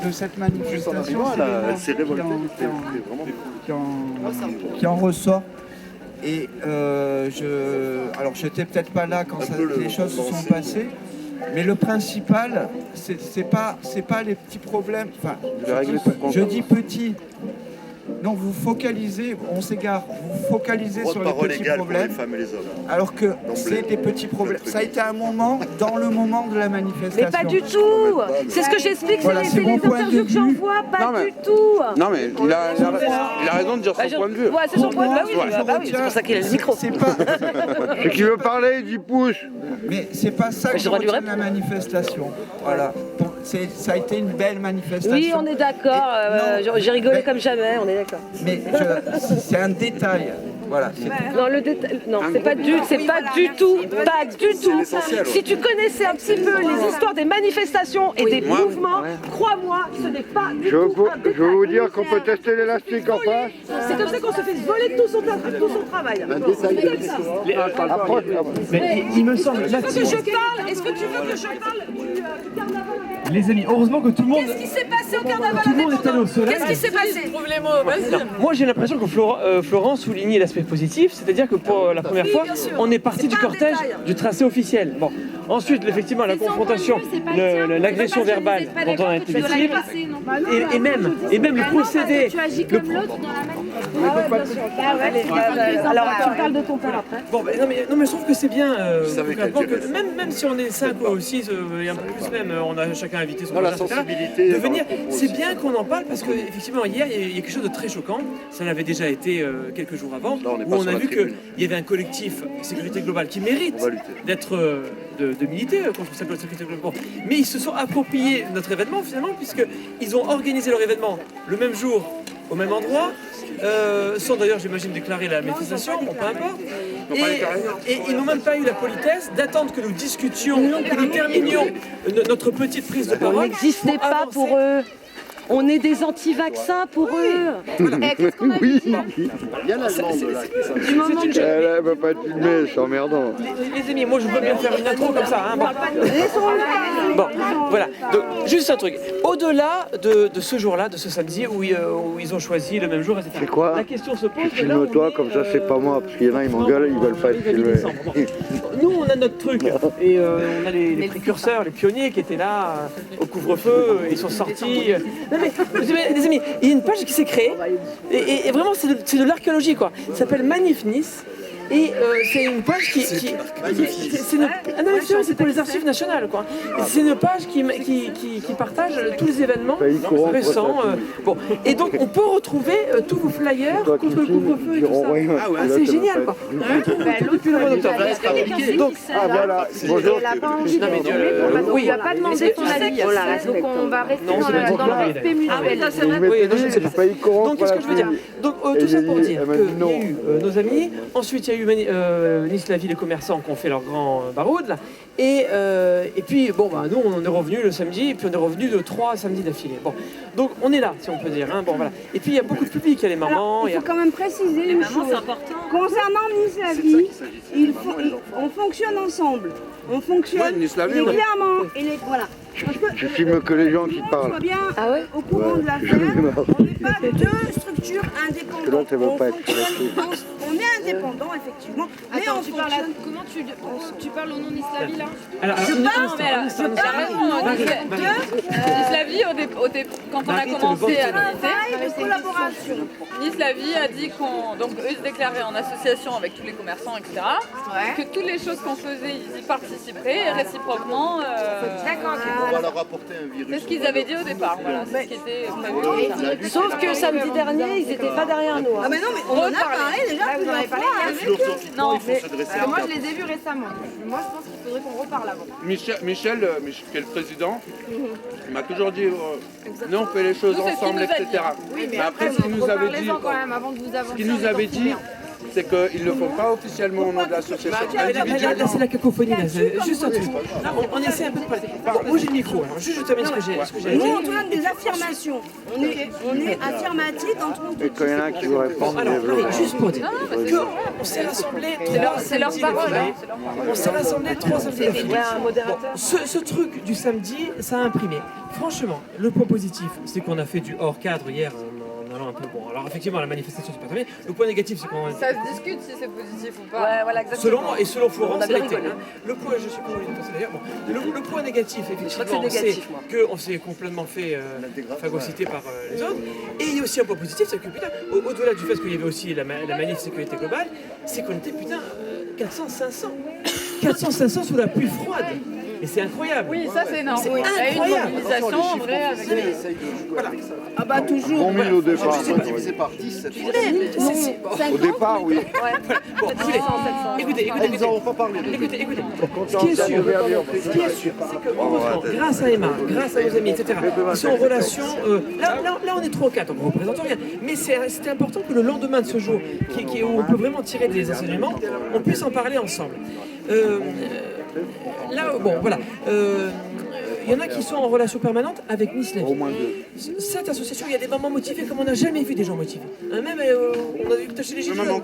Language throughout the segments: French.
de cette manifestation, c'est qui en ressort. Et alors j'étais peut-être pas là quand les choses se sont passées, mais le principal, c'est pas les petits problèmes. Enfin, je dis petits. Non, vous focalisez, on s'égare, vous focalisez sur les petits problèmes, alors que c'est des petits problèmes. Ça a été un moment, dans le moment de la manifestation. Mais pas du tout. C'est ce que j'explique, Voilà, c'est les interviews que j'envoie, pas du tout. Non mais il a raison de dire son point de vue. Ouais, c'est son point de vue, c'est pour ça qu'il a le micro. C'est qui veut parler, il dit pouce. Mais c'est pas ça que je retiens de la manifestation. Voilà. Ça a été une belle manifestation. Oui, on est d'accord. J'ai rigolé comme jamais, on est d'accord. Mais c'est un détail. Voilà. Non, le détail, non, c'est pas du tout. Si tu connaissais un petit peu les histoires des manifestations et des mouvements, crois-moi, ce n'est pas du tout. Je veux vous dire qu'on peut tester l'élastique en face. C'est comme ça qu'on se fait voler tout son travail. Mais il me semble. Est-ce que tu veux que je parle du carnaval? Les amis, heureusement que tout le monde. Qu'est-ce qui s'est passé au carnaval Tout le monde est allé au soleil. Qu'est-ce qui s'est passé? Moi j'ai l'impression que Florent soulignait l'aspect positif, c'est-à-dire que pour la première fois, on est parti du cortège du tracé officiel. Bon. Ensuite, effectivement, la confrontation, l'agression verbale dont on a été victime, et même le procédé. Tu agis comme l'autre dans la manif. Alors, tu parles de ton père après. Bon, non, mais je trouve que c'est bien, concrètement, que même si on est 5 ou 6, et un peu plus même, on a chacun invité son sensibilité de venir. C'est bien qu'on en parle parce qu'effectivement, hier, il y a quelque chose de très choquant. Ça l'avait déjà été quelques jours avant, où on a vu qu'il y avait un collectif Sécurité Globale qui mérite d'être de militer contre cette sécurité globale. Mais ils se sont appropriés notre événement finalement, puisqu'ils ont organisé leur événement le même jour, au même endroit, sans d'ailleurs, j'imagine, déclarer la manifestation, bon, peu importe. Et ils n'ont même pas eu la politesse d'attendre que nous discutions, que nous terminions notre petite prise de parole. On n'existait pas pour eux. On est des anti-vaccins pour eux. Oui, il y a l'allemand de là. Elle va pas être filmée, c'est emmerdant. Les amis, moi je veux bien faire une intro comme ça. Hein, bon, voilà. Donc, juste un truc. Au-delà de ce jour-là, de ce samedi, où ils ont choisi le même jour, etc. C'est quoi? La question se pose. Filme-toi, comme ça c'est pas moi, parce qu'il y en a, ils m'engueulent, ils veulent pas être filmés. Nous, on a notre truc. Et on a les précurseurs, les pionniers qui étaient là au couvre-feu, ils sont sortis. Non mais, les amis, il y a une page qui s'est créée, et vraiment c'est de l'archéologie quoi. Ça s'appelle Manif Nice, et c'est une page c'est pour les archives nationales quoi. C'est une page qui partage tous les événements récents. Bon, et donc on peut retrouver tous vos flyers contre le couvre-feu et tout ça. C'est génial quoi. Depuis le mois d'octobre. Donc, voilà, bonjour. Oui, il n'a pas demandé ton avis, donc on va rester dans le respect mutuel. Ah oui, ça c'est vrai. Oui, donc, qu'est-ce que je veux dire? Donc, tout ça pour dire qu'il y a eu nos amis, ensuite il y a eu Nice la ville et commerçants qui ont fait leur grand baroud, là. Et puis, bon, bah, nous on est revenus le samedi, et puis on est revenus de 3 samedis d'affilée. Bon, donc on est là, si on peut dire. Hein. Bon, voilà. Et puis il y a beaucoup de public, il y a les mamans. Il faut quand même préciser une chose. Concernant Nice la vie, on fonctionne ensemble. On fonctionne régulièrement. Voilà. Je filme que les gens qui parlent. On soit bien au courant de l'affaire. On n'est pas deux structures indépendantes. On est indépendants, effectivement. Mais on fonctionne. Comment tu parles au nom d'Islavie là? Alors, Islavie, quand on a commencé à de collaboration. Islavie a dit donc eux ils se déclaraient en association avec tous les commerçants, etc. Que toutes les choses qu'on faisait, ils y participeraient et réciproquement. D'accord. On va leur apporter un virus. C'est ce qu'ils avaient dit au départ, voilà, c'est ce qui était prévu. Sauf que samedi dernier, ils n'étaient pas derrière nous. Ah mais non, mais on en a parlé déjà plusieurs fois avec eux. Non, Moi je les ai vus récemment. Moi je pense qu'il faudrait qu'on reparle avant. Michel, qui est le président, il m'a toujours dit nous on fait les choses ensemble, etc. Oui, mais après, ce qu'il nous avait dit, quand même avant de vous avancer. ce qu'il nous avait dit, c'est qu'ils ne le font pas officiellement au nom de l'association. Là, c'est la cacophonie. Là. Juste un truc. On essaie un peu de parler. Bon, moi, j'ai le micro. Alors, juste, je termine ce que j'ai à Nous, dire. on demande des affirmations. On est affirmatif dans tout. Et quand il y en a un qui vous répond, Alors, Marie, juste pour dire qu'on s'est rassemblés. C'est leur parole. On s'est rassemblés 3 samedis. Ce truc du samedi, ça a imprimé. Franchement, le point positif, c'est qu'on a fait du hors cadre hier. En allant un peu bon. Alors effectivement, la manifestation c'est pas terminé. Le point négatif, c'est qu'on Ça se discute si c'est positif ou pas. Ouais, voilà, exactement. selon moi et selon Florence, On a ça a bien été. rigolé. Le point, je suis pas obligé de passer d'ailleurs. Bon, le point négatif, effectivement, c'est négatif, moi. c'est qu'on s'est complètement fait phagocyter par les autres. Et il y a aussi un point positif, c'est que putain, au-delà du fait qu'il y avait aussi la manif sécurité globale, c'est qu'on était putain 400-500. 400-500 sous la pluie froide. Et c'est incroyable. Oui, ça c'est énorme. C'est Il y a eu une incroyable. mobilisation en vrai avec Ils essayent de jouer avec ça. Ah bah toujours. 10 000 au départ. Je sais pas, divisé par 10 cette fois. Au départ, oui. Bon, écoutez, Ils n'en ont pas parlé. écoutez. Ce qui est sûr, c'est que heureusement, grâce à Emma, grâce à nos amis, etc., ils sont en relation. Là, on est 3 ou 4, on ne représente rien. Mais c'était important que le lendemain de ce jour, où on peut vraiment tirer des enseignements, on puisse en parler ensemble. Là, bon, voilà. Il y en a qui sont en relation permanente avec Nice la Vie. Au moins 2. Cette association, il y a des mamans motivées comme on n'a jamais vu des gens motivés. Même, on a vu que chez les Gilets jaunes.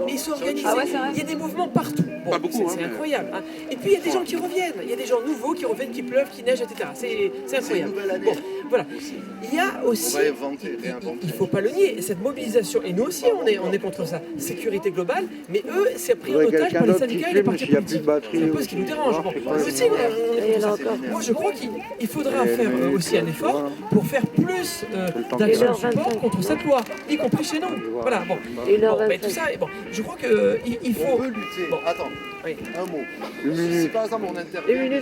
Ils sont organisés. Il y a des mouvements partout. Bon, Pas beaucoup, c'est hein, incroyable. Hein. Et puis il y a des gens qui reviennent. Il y a des gens nouveaux qui reviennent, qui pleuvent, qui neigent, etc. C'est incroyable. Bon, voilà. Il y a aussi, il ne faut pas le nier, cette mobilisation. Et nous aussi, on est contre ça. Sécurité globale. Mais eux, c'est pris en otage par les syndicats et les partis politiques. C'est un peu ce qui nous dérange. Bon, nous aussi, on est contre ça. Moi, je crois qu'il faudra faire aussi un effort pour faire plus d'actions de support contre cette loi, y compris chez nous. Voilà, bon. Mais tout ça, bon, je crois qu'il faut... On peut lutter. Bon. Attends, Oui. un mot. Une Si minute. par exemple on intervient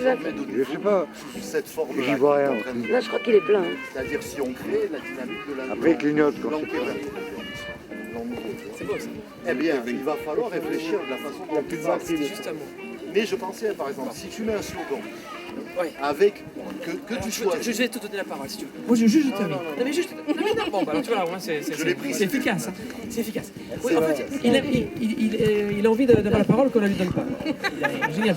Je sais pas. cette forme-là, J'y vois rien. Là, je crois qu'il est plein. c'est-à-dire si on crée la dynamique de la Après, il clignote, quoi. C'est beau, ça. Eh bien, il va falloir réfléchir de la façon dont tu vas. C'est juste un mot. Mais je pensais, par exemple, si tu mets un slogan Ouais. avec que tu Je choisis. vais te donner la parole si tu veux. Moi, je termine. Non, mais juste. Non, mais non. Bon, bah, alors, tu vois, là, au moins, c'est efficace. Hein. C'est efficace. Oui, en fait, il a envie d'avoir la parole qu'on ne lui donne pas. Génial.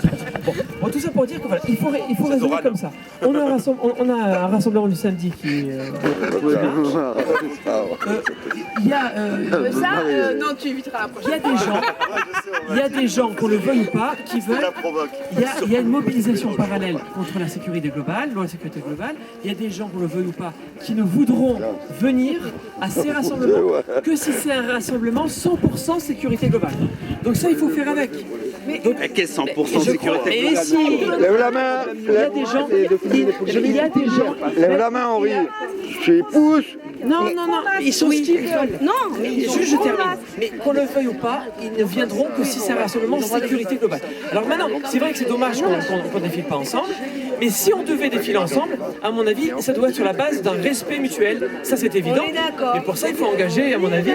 Bon, tout ça pour dire que voilà, il faut raisonner comme ça. On a un rassemblement du samedi qui marche. Il y a non, tu éviteras la prochaine. il y a des gens, qu'on le veuille ou pas, qui veulent. Il y a une mobilisation parallèle contre la sécurité globale, loi de sécurité globale. Il y a des gens, qu'on le veuille ou pas, qui ne voudront venir à ces rassemblements que si c'est un rassemblement 100% sécurité globale. Donc ça, il faut faire avec. Donc, qu'est-ce 100% sécurité et globale? si Lève la main. il y a des gens, il y a des gens. Lève la main, Henri. Tu pousses. Non, ils sont ce qu'ils veulent. Non, Mais je termine. Mais qu'on le veuille ou pas, ils ne viendront que si c'est un rassemblement sécurité globale. Alors maintenant, c'est vrai que c'est dommage qu'on ne défile pas ensemble, mais si on devait défiler ensemble, à mon avis, ça doit être sur la base d'un respect mutuel. Ça, c'est évident. On est d'accord. Mais pour ça, il faut engager, à mon avis,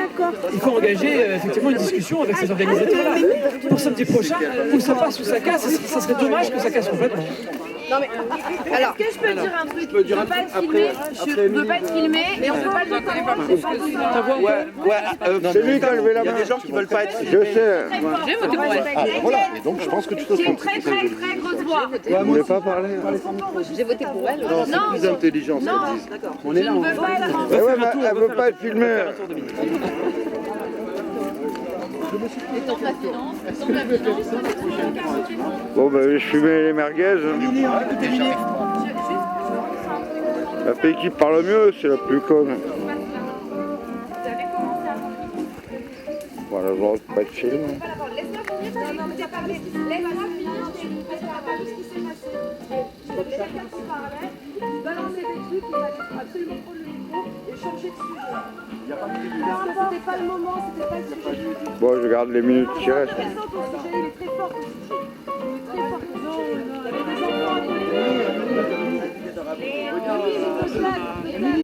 effectivement une discussion avec ces organisateurs-là. Pour samedi prochain, où ça passe ou ça casse, ça serait dommage que ça casse complètement. Non mais alors, Est-ce que je peux dire un truc? Je veux pas être filmé, je veux pas être filmé et on peut pas le faire. C'est lui qui a levé la Il y main. a des gens qui veulent pas être Je filmés. sais. J'ai voté pour elle. Ah, voilà. Et donc je pense que tu te J'ai une trompes. très grosse voix. Vous voulez pas parler? J'ai voté pour elle. Non, c'est plus intelligent, ça Non, dit. je ne veux pas être en Mais ouais, mais elle veut pas être filmée. Le temps de la finance, le temps de la finance. Bon, bah, je fumais les merguez. La fille qui parle mieux, c'est la plus conne. Voilà, je ne pas de film. Laisse-moi finir, non, mais tu as parlé. Laisse-moi finir, parce qu'on n'a pas vu ce qui s'est passé. Il y avait quelqu'un qui parlait, qui balançait des trucs, il a absolument prendre le micro et changer de sujet. C'était pas le moment, c'était pas le sujet. Bon, je garde les minutes qui restent. Ton sujet, il est très fort, ton sujet.